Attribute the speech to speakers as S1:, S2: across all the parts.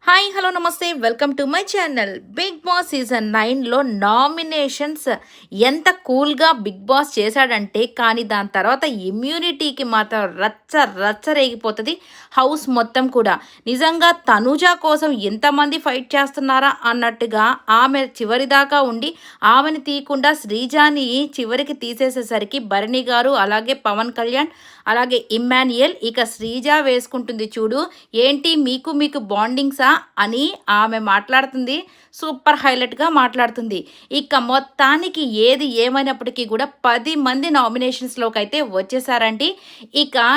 S1: Hi hello namaste welcome to my channel. Bigg Boss season 9లో nominations ఎంత కూల్గా big boss చేశాడంటే, కానీ దాని తర్వాత ఇమ్యూనిటీకి మాత్రం రచ్చ రచ్చ రేగిపోతుంది హౌస్ మొత్తం కూడా. నిజంగా తనుజ కోసం ఎంతమంది ఫైట్ చేస్తున్నారా అన్నట్టుగా ఆమె చివరిదాకా ఉండి ఆమెను తీయకుండా శ్రీజాని చివరికి తీసేసేసరికి భరణి గారు, అలాగే పవన్ కళ్యాణ్, అలాగే ఇమ్మాన్యుయల్, ఇక శ్రీజ వేసుకుంటుంది చూడు, ఏంటి మీకు బాండింగ్సా అని ఆమె మాట్లాడుతుంది. సూపర్ హైలైట్గా మాట్లాడుతుంది. ఇక మొత్తానికి ఏది ఏమైనప్పటికీ కూడా 10 మంది నామినేషన్స్లోకి అయితే వచ్చేసారండి. ఇక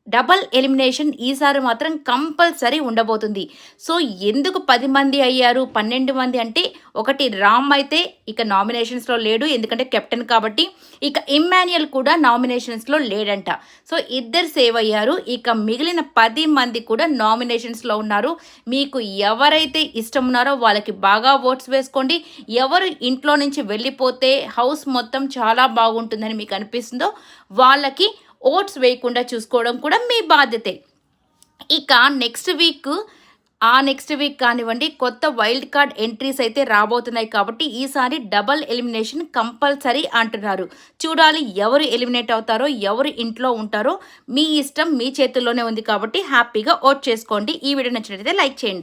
S1: డబల్ ఎలిమినేషన్ ఈసారి మాత్రం కంపల్సరీ ఉండబోతుంది. సో ఎందుకు 10 మంది అయ్యారు, 12 మంది అంటే, ఒకటి రామ్ అయితే ఇక నామినేషన్స్లో లేడు, ఎందుకంటే కెప్టెన్ కాబట్టి. ఇక ఇమ్మాన్యుయల్ కూడా నామినేషన్స్లో లేడంట. సో ఇద్దరు సేవ్ అయ్యారు. ఇక మిగిలిన 10 మంది కూడా నామినేషన్స్లో ఉన్నారు. మీకు ఎవరైతే ఇష్టం ఉన్నారో వాళ్ళకి బాగా ఓట్స్ వేసుకోండి. ఎవరు ఇంట్లో నుంచి వెళ్ళిపోతే హౌస్ మొత్తం చాలా బాగుంటుందని మీకు అనిపిస్తుందో వాళ్ళకి ఓట్స్ వేయకుండా చూసుకోవడం కూడా మీ బాధ్యతే. ఇక నెక్స్ట్ వీక్ కానివ్వండి, కొత్త వైల్డ్ కార్డ్ ఎంట్రీస్ అయితే రాబోతున్నాయి కాబట్టి ఈసారి డబల్ ఎలిమినేషన్ కంపల్సరీ అంటున్నారు. చూడాలి ఎవరు ఎలిమినేట్ అవుతారో, ఎవరు ఇంట్లో ఉంటారో. మీ ఇష్టం మీ చేతుల్లోనే ఉంది కాబట్టి హ్యాపీగా ఓట్ చేసుకోండి. ఈ వీడియో నచ్చినట్లయితే లైక్ చేయండి.